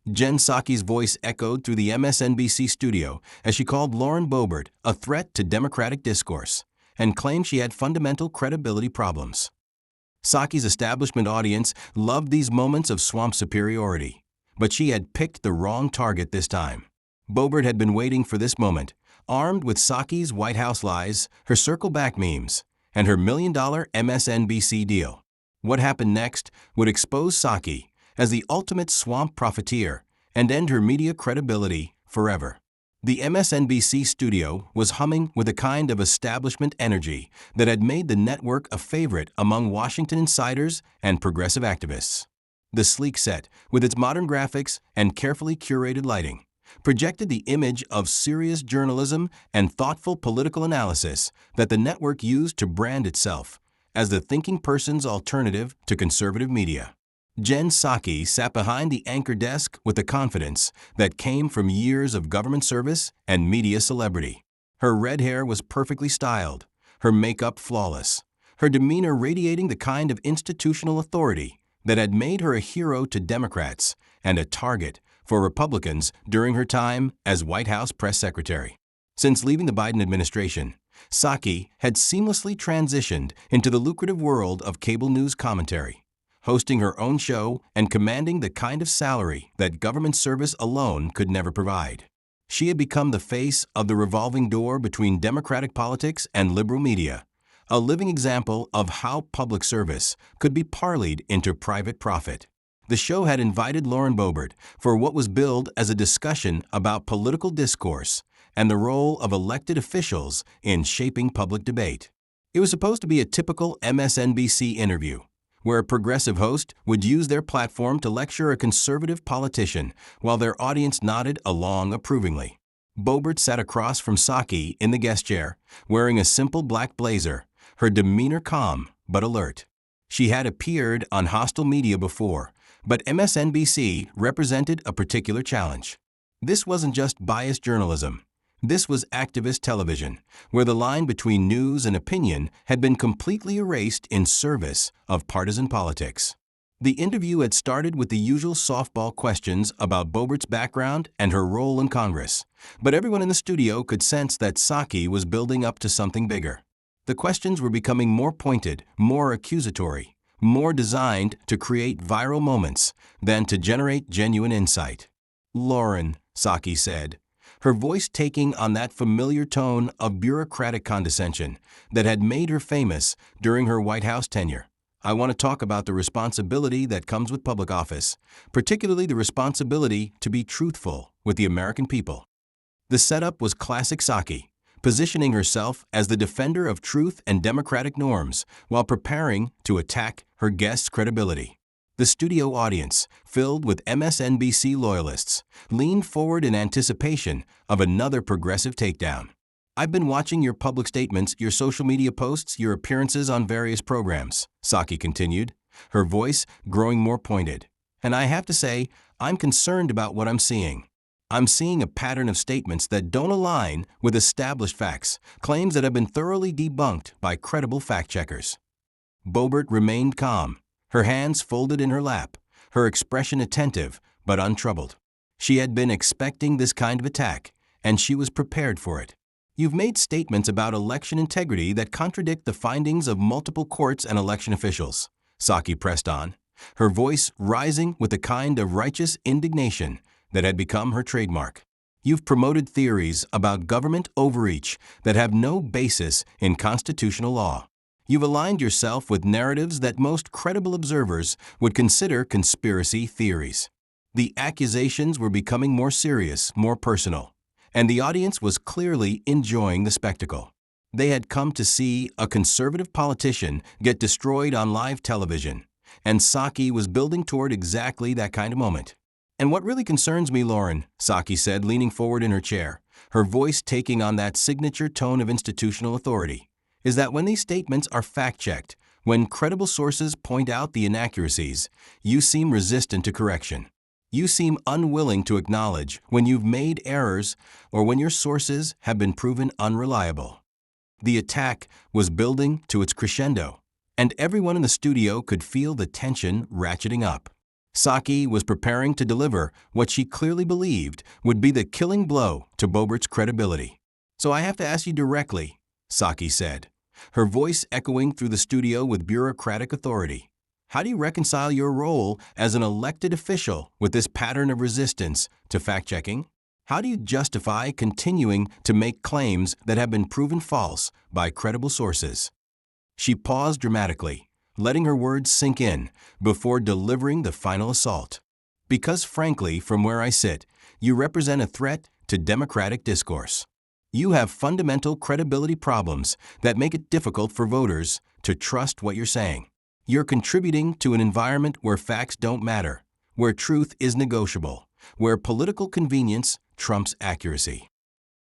Jen Psaki's voice echoed through the MSNBC studio as she called Lauren Boebert a threat to democratic discourse and claimed she had fundamental credibility problems. Psaki's establishment audience loved these moments of swamp superiority, but she had picked the wrong target this time. Boebert had been waiting for this moment, armed with Psaki's White House lies, her circle back memes, and her $1 million MSNBC deal. What happened next would expose Psaki as the ultimate swamp profiteer and end her media credibility forever. The MSNBC studio was humming with a kind of establishment energy that had made the network a favorite among Washington insiders and progressive activists. The sleek set, with its modern graphics and carefully curated lighting, projected the image of serious journalism and thoughtful political analysis that the network used to brand itself as the thinking person's alternative to conservative media. Jen Psaki sat behind the anchor desk with the confidence that came from years of government service and media celebrity. Her red hair was perfectly styled, her makeup flawless, her demeanor radiating the kind of institutional authority that had made her a hero to Democrats and a target for Republicans during her time as White House press secretary. Since leaving the Biden administration, Psaki had seamlessly transitioned into the lucrative world of cable news commentary, hosting her own show and commanding the kind of salary that government service alone could never provide. She had become the face of the revolving door between Democratic politics and liberal media, a living example of how public service could be parlayed into private profit. The show had invited Lauren Boebert for what was billed as a discussion about political discourse and the role of elected officials in shaping public debate. It was supposed to be a typical MSNBC interview, where a progressive host would use their platform to lecture a conservative politician while their audience nodded along approvingly. Boebert sat across from Psaki in the guest chair, wearing a simple black blazer, her demeanor calm but alert. She had appeared on hostile media before, but MSNBC represented a particular challenge. This wasn't just biased journalism. This was activist television, where the line between news and opinion had been completely erased in service of partisan politics. The interview had started with the usual softball questions about Boebert's background and her role in Congress, but everyone in the studio could sense that Psaki was building up to something bigger. The questions were becoming more pointed, more accusatory, more designed to create viral moments than to generate genuine insight. "Lauren," Psaki said, her voice taking on that familiar tone of bureaucratic condescension that had made her famous during her White House tenure. "I want to talk about the responsibility that comes with public office, particularly the responsibility to be truthful with the American people." The setup was classic Psaki, positioning herself as the defender of truth and democratic norms while preparing to attack her guests' credibility. The studio audience, filled with MSNBC loyalists, leaned forward in anticipation of another progressive takedown. "I've been watching your public statements, your social media posts, your appearances on various programs," Psaki continued, her voice growing more pointed. "And I have to say, I'm concerned about what I'm seeing. I'm seeing a pattern of statements that don't align with established facts, claims that have been thoroughly debunked by credible fact-checkers." Boebert remained calm, her hands folded in her lap, her expression attentive but untroubled. She had been expecting this kind of attack, and she was prepared for it. "You've made statements about election integrity that contradict the findings of multiple courts and election officials," Psaki pressed on, her voice rising with the kind of righteous indignation that had become her trademark. "You've promoted theories about government overreach that have no basis in constitutional law. You've aligned yourself with narratives that most credible observers would consider conspiracy theories." The accusations were becoming more serious, more personal, and the audience was clearly enjoying the spectacle. They had come to see a conservative politician get destroyed on live television, and Psaki was building toward exactly that kind of moment. "And what really concerns me, Lauren," Psaki said, leaning forward in her chair, her voice taking on that signature tone of institutional authority, "is that when these statements are fact-checked, when credible sources point out the inaccuracies, you seem resistant to correction. You seem unwilling to acknowledge when you've made errors or when your sources have been proven unreliable." The attack was building to its crescendo, and everyone in the studio could feel the tension ratcheting up. Psaki was preparing to deliver what she clearly believed would be the killing blow to Boebert's credibility. "So I have to ask you directly," Psaki said, her voice echoing through the studio with bureaucratic authority. "How do you reconcile your role as an elected official with this pattern of resistance to fact-checking? How do you justify continuing to make claims that have been proven false by credible sources?" She paused dramatically, letting her words sink in before delivering the final assault. "Because frankly, from where I sit, you represent a threat to democratic discourse. You have fundamental credibility problems that make it difficult for voters to trust what you're saying. You're contributing to an environment where facts don't matter, where truth is negotiable, where political convenience trumps accuracy."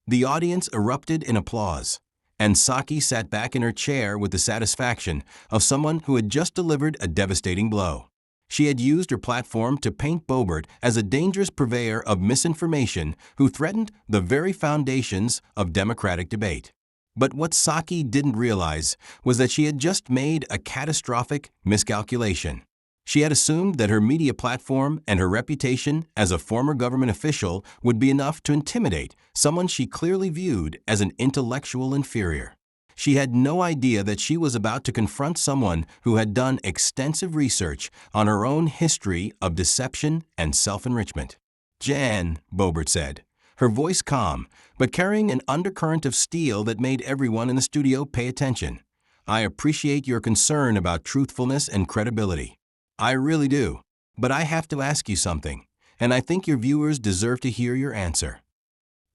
The audience erupted in applause, and Psaki sat back in her chair with the satisfaction of someone who had just delivered a devastating blow. She had used her platform to paint Boebert as a dangerous purveyor of misinformation who threatened the very foundations of democratic debate. But what Psaki didn't realize was that she had just made a catastrophic miscalculation. She had assumed that her media platform and her reputation as a former government official would be enough to intimidate someone she clearly viewed as an intellectual inferior. She had no idea that she was about to confront someone who had done extensive research on her own history of deception and self-enrichment. "Jen," Boebert said, her voice calm, but carrying an undercurrent of steel that made everyone in the studio pay attention, "I appreciate your concern about truthfulness and credibility. I really do. But I have to ask you something, and I think your viewers deserve to hear your answer."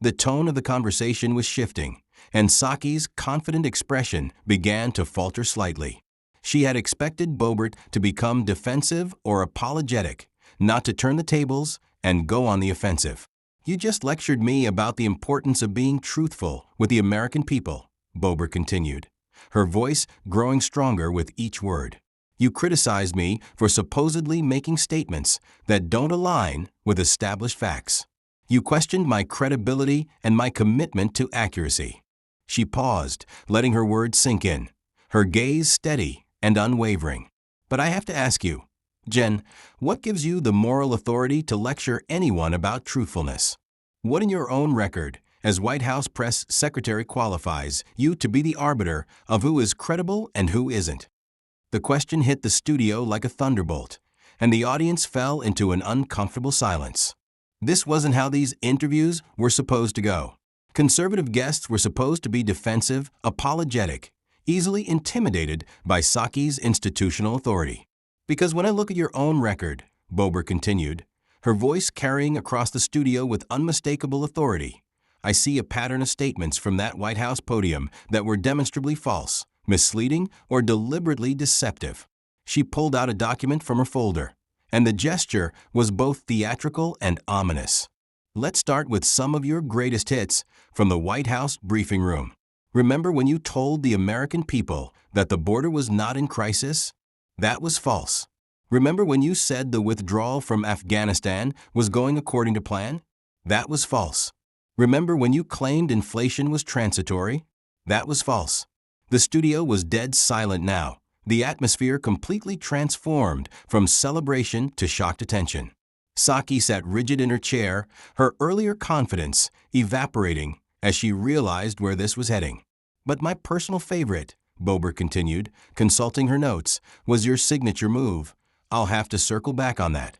The tone of the conversation was shifting, and Psaki's confident expression began to falter slightly. She had expected Boebert to become defensive or apologetic, not to turn the tables and go on the offensive. "You just lectured me about the importance of being truthful with the American people," Boebert continued, her voice growing stronger with each word. "You criticized me for supposedly making statements that don't align with established facts. You questioned my credibility and my commitment to accuracy." She paused, letting her words sink in, her gaze steady and unwavering. "But I have to ask you, Jen, what gives you the moral authority to lecture anyone about truthfulness? What in your own record as White House Press Secretary qualifies you to be the arbiter of who is credible and who isn't?" The question hit the studio like a thunderbolt, and the audience fell into an uncomfortable silence. This wasn't how these interviews were supposed to go. Conservative guests were supposed to be defensive, apologetic, easily intimidated by Psaki's institutional authority. "Because when I look at your own record," Boebert continued, her voice carrying across the studio with unmistakable authority, "I see a pattern of statements from that White House podium that were demonstrably false, misleading, or deliberately deceptive." She pulled out a document from her folder, and the gesture was both theatrical and ominous. "Let's start with some of your greatest hits from the White House briefing room. Remember when you told the American people that the border was not in crisis? That was false. Remember when you said the withdrawal from Afghanistan was going according to plan? That was false. Remember when you claimed inflation was transitory? That was false." The studio was dead silent now, the atmosphere completely transformed from celebration to shocked attention. Psaki sat rigid in her chair, her earlier confidence evaporating as she realized where this was heading. "But my personal favorite," Boebert continued, consulting her notes, "was your signature move. I'll have to circle back on that.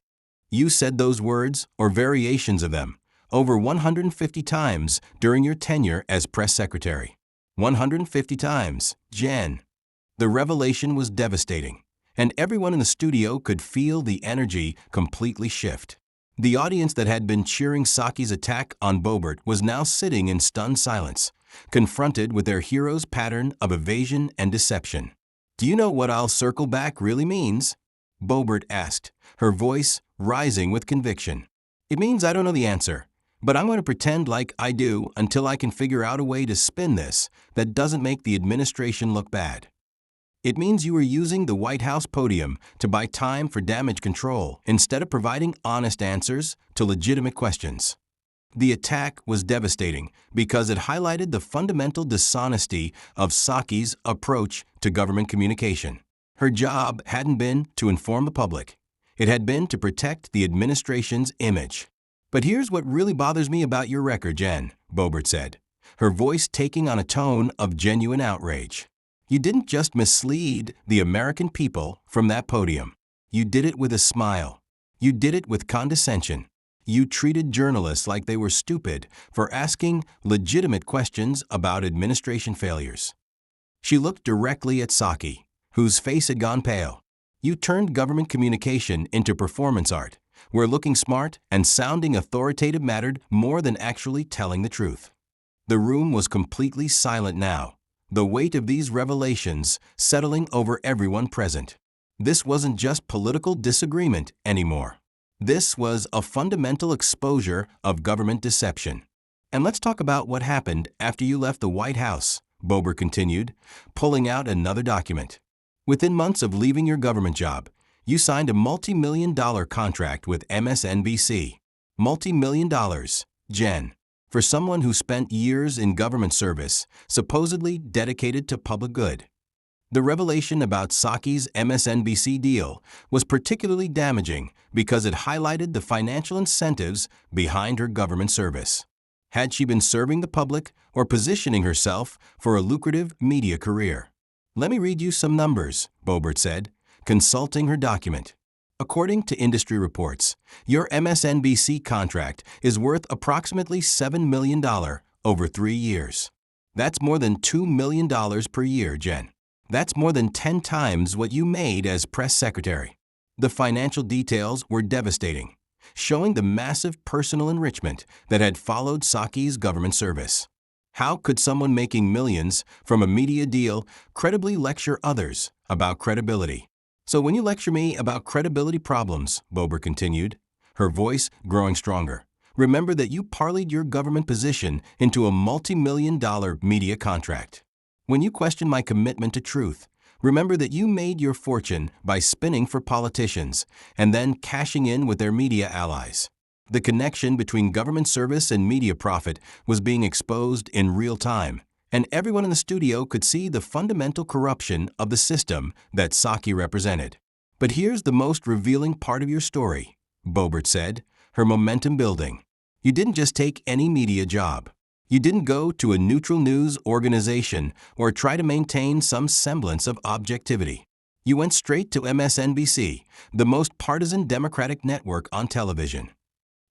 You said those words, or variations of them, over 150 times during your tenure as press secretary. 150 times, Jen." The revelation was devastating, and everyone in the studio could feel the energy completely shift. The audience that had been cheering Psaki's attack on Boebert was now sitting in stunned silence, confronted with their hero's pattern of evasion and deception. "Do you know what 'I'll circle back' really means?" Boebert asked, her voice rising with conviction. "It means I don't know the answer, but I'm going to pretend like I do until I can figure out a way to spin this that doesn't make the administration look bad. It means you were using the White House podium to buy time for damage control instead of providing honest answers to legitimate questions." The attack was devastating because it highlighted the fundamental dishonesty of Psaki's approach to government communication. Her job hadn't been to inform the public. It had been to protect the administration's image. "But here's what really bothers me about your record, Jen," Boebert said, her voice taking on a tone of genuine outrage. "You didn't just mislead the American people from that podium. You did it with a smile. You did it with condescension. You treated journalists like they were stupid for asking legitimate questions about administration failures." She looked directly at Psaki, whose face had gone pale. "You turned government communication into performance art, where looking smart and sounding authoritative mattered more than actually telling the truth." The room was completely silent now, the weight of these revelations settling over everyone present. This wasn't just political disagreement anymore. This was a fundamental exposure of government deception. "And let's talk about what happened after you left the White House," Boebert continued, pulling out another document. "Within months of leaving your government job, you signed a multi-million-dollar contract with MSNBC. Multi-million dollars, Jen, for someone who spent years in government service, supposedly dedicated to public good." The revelation about Psaki's MSNBC deal was particularly damaging because it highlighted the financial incentives behind her government service. Had she been serving the public or positioning herself for a lucrative media career? "Let me read you some numbers," Boebert said, consulting her document. "According to industry reports, your MSNBC contract is worth approximately $7 million over 3 years. That's more than $2 million per year, Jen. That's more than 10 times what you made as press secretary." The financial details were devastating, showing the massive personal enrichment that had followed Psaki's government service. How could someone making millions from a media deal credibly lecture others about credibility? "So when you lecture me about credibility problems," Boebert continued, her voice growing stronger, "remember that you parlayed your government position into a multi-million-dollar media contract. When you question my commitment to truth, remember that you made your fortune by spinning for politicians and then cashing in with their media allies. The connection between government service and media profit was being exposed in real time, and everyone in the studio could see the fundamental corruption of the system that Psaki represented. But here's the most revealing part of your story," Boebert said, her momentum building. "You didn't just take any media job. You didn't go to a neutral news organization or try to maintain some semblance of objectivity. You went straight to MSNBC, the most partisan Democratic network on television."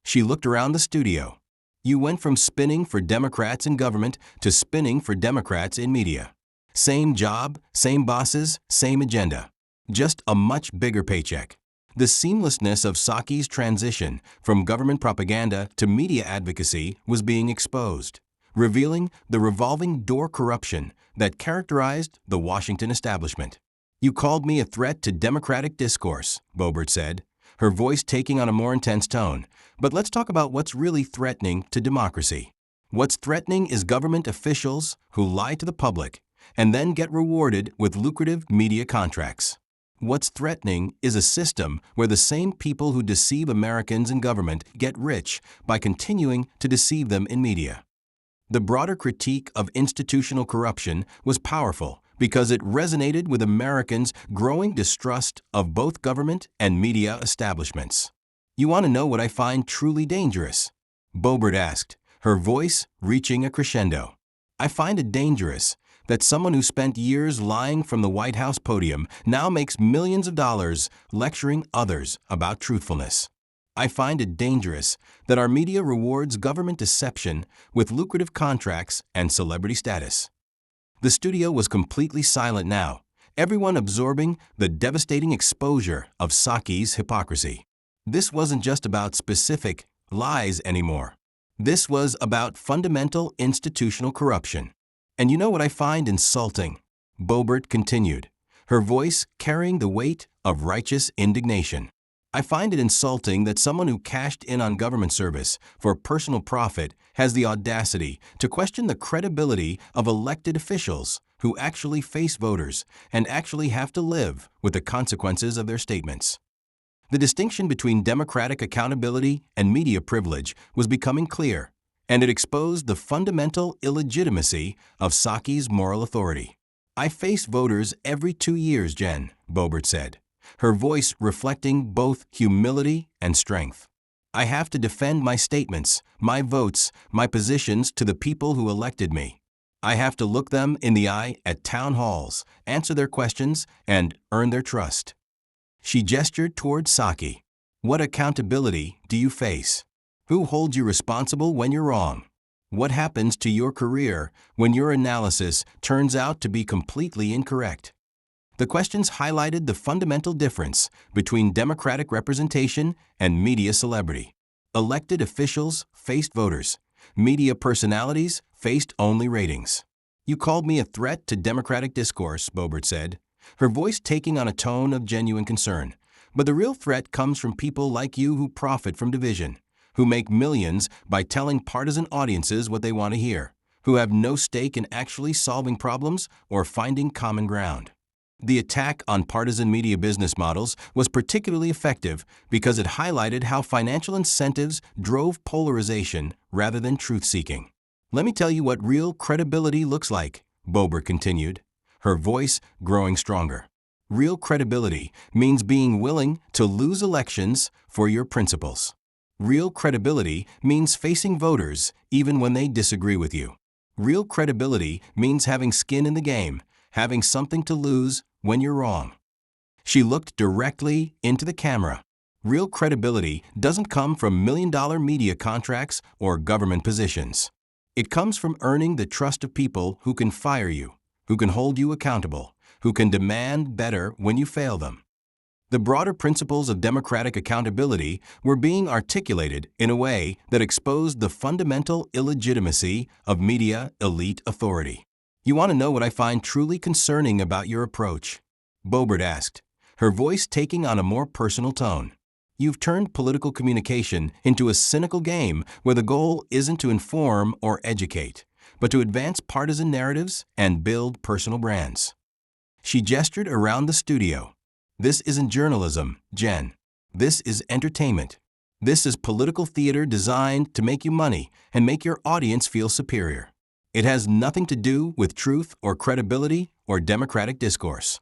She looked around the studio. "You went from spinning for Democrats in government to spinning for Democrats in media. Same job, same bosses, same agenda. Just a much bigger paycheck." The seamlessness of Psaki's transition from government propaganda to media advocacy was being exposed, revealing the revolving door corruption that characterized the Washington establishment. "You called me a threat to democratic discourse," Boebert said, her voice taking on a more intense tone. "But let's talk about what's really threatening to democracy. What's threatening is government officials who lie to the public and then get rewarded with lucrative media contracts. What's threatening is a system where the same people who deceive Americans in government get rich by continuing to deceive them in media." The broader critique of institutional corruption was powerful because it resonated with Americans' growing distrust of both government and media establishments. "You want to know what I find truly dangerous?" Boebert asked, her voice reaching a crescendo. "I find it dangerous that someone who spent years lying from the White House podium now makes millions of dollars lecturing others about truthfulness. I find it dangerous that our media rewards government deception with lucrative contracts and celebrity status." The studio was completely silent now, everyone absorbing the devastating exposure of Psaki's hypocrisy. This wasn't just about specific lies anymore. This was about fundamental institutional corruption. "And you know what I find insulting?" Boebert continued, her voice carrying the weight of righteous indignation. "I find it insulting that someone who cashed in on government service for personal profit has the audacity to question the credibility of elected officials who actually face voters and actually have to live with the consequences of their statements." The distinction between democratic accountability and media privilege was becoming clear, and it exposed the fundamental illegitimacy of Psaki's moral authority. "I face voters every 2 years, Jen," Boebert said, her voice reflecting both humility and strength. I have to defend my statements, my votes, my positions to the people who elected me. I have to look them in the eye at town halls, answer their questions, and earn their trust. She gestured toward Psaki. What accountability do you face? Who holds you responsible when you're wrong? What happens to your career when your analysis turns out to be completely incorrect? The questions highlighted the fundamental difference between democratic representation and media celebrity. Elected officials faced voters. Media personalities faced only ratings. You called me a threat to democratic discourse, Boebert said, her voice taking on a tone of genuine concern. But the real threat comes from people like you who profit from division, who make millions by telling partisan audiences what they want to hear, who have no stake in actually solving problems or finding common ground. The attack on partisan media business models was particularly effective because it highlighted how financial incentives drove polarization rather than truth-seeking. Let me tell you what real credibility looks like, Boebert continued, her voice growing stronger. Real credibility means being willing to lose elections for your principles. Real credibility means facing voters even when they disagree with you. Real credibility means having skin in the game, having something to lose when you're wrong. She looked directly into the camera. Real credibility doesn't come from million-dollar media contracts or government positions. It comes from earning the trust of people who can fire you, who can hold you accountable, who can demand better when you fail them. The broader principles of democratic accountability were being articulated in a way that exposed the fundamental illegitimacy of media elite authority. You want to know what I find truly concerning about your approach? Boebert asked, her voice taking on a more personal tone. You've turned political communication into a cynical game where the goal isn't to inform or educate, but to advance partisan narratives and build personal brands. She gestured around the studio. This isn't journalism, Jen. This is entertainment. This is political theater designed to make you money and make your audience feel superior. It has nothing to do with truth or credibility or democratic discourse.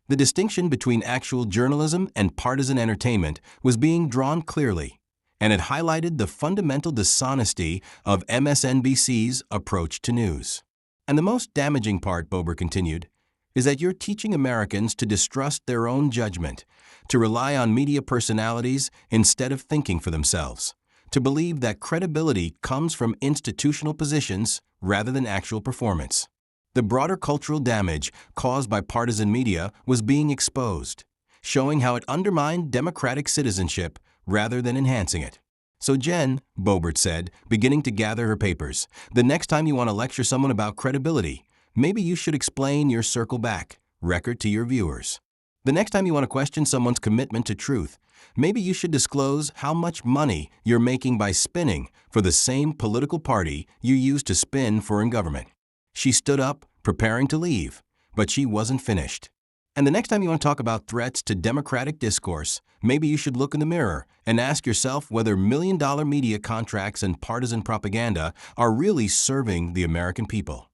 The distinction between actual journalism and partisan entertainment was being drawn clearly, and it highlighted the fundamental dishonesty of MSNBC's approach to news. And the most damaging part, Boebert continued, is that you're teaching Americans to distrust their own judgment, to rely on media personalities instead of thinking for themselves, to believe that credibility comes from institutional positions rather than actual performance. The broader cultural damage caused by partisan media was being exposed, showing how it undermined democratic citizenship rather than enhancing it. So Jen, Boebert said, beginning to gather her papers, the next time you want to lecture someone about credibility, maybe you should explain your circle back record to your viewers. The next time you want to question someone's commitment to truth, maybe you should disclose how much money you're making by spinning for the same political party you used to spin for in government. She stood up, preparing to leave, but she wasn't finished. And the next time you want to talk about threats to democratic discourse, maybe you should look in the mirror and ask yourself whether million-dollar media contracts and partisan propaganda are really serving the American people.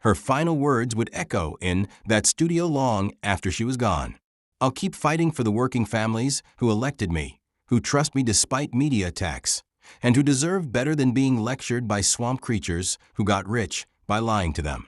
Her final words would echo in that studio long after she was gone. I'll keep fighting for the working families who elected me, who trust me despite media attacks, and who deserve better than being lectured by swamp creatures who got rich by lying to them.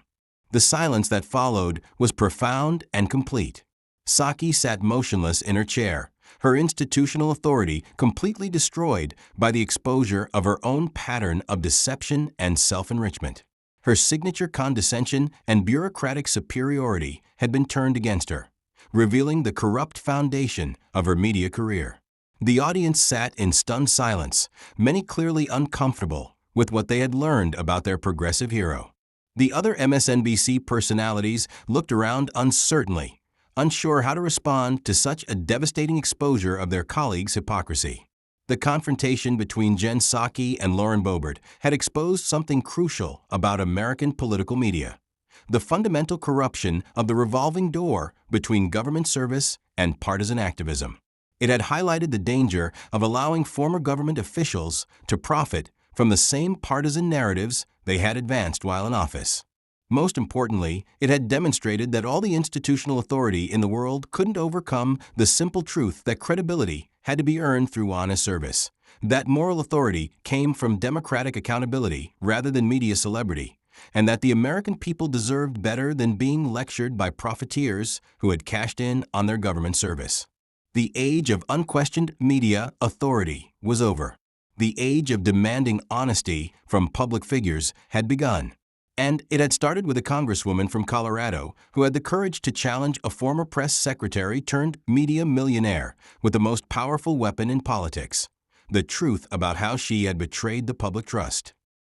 The silence that followed was profound and complete. Psaki sat motionless in her chair, her institutional authority completely destroyed by the exposure of her own pattern of deception and self-enrichment. Her signature condescension and bureaucratic superiority had been turned against her, revealing the corrupt foundation of her media career. The audience sat in stunned silence, many clearly uncomfortable with what they had learned about their progressive hero. The other MSNBC personalities looked around uncertainly, unsure how to respond to such a devastating exposure of their colleagues' hypocrisy. The confrontation between Jen Psaki and Lauren Boebert had exposed something crucial about American political media: the fundamental corruption of the revolving door between government service and partisan activism. It had highlighted the danger of allowing former government officials to profit from the same partisan narratives they had advanced while in office. Most importantly, it had demonstrated that all the institutional authority in the world couldn't overcome the simple truth that credibility had to be earned through honest service. That moral authority came from democratic accountability rather than media celebrity, and that the American people deserved better than being lectured by profiteers who had cashed in on their government service. The age of unquestioned media authority was over. The age of demanding honesty from public figures had begun. And it had started with a congresswoman from Colorado who had the courage to challenge a former press secretary turned media millionaire with the most powerful weapon in politics: the truth about how she had betrayed the public trust.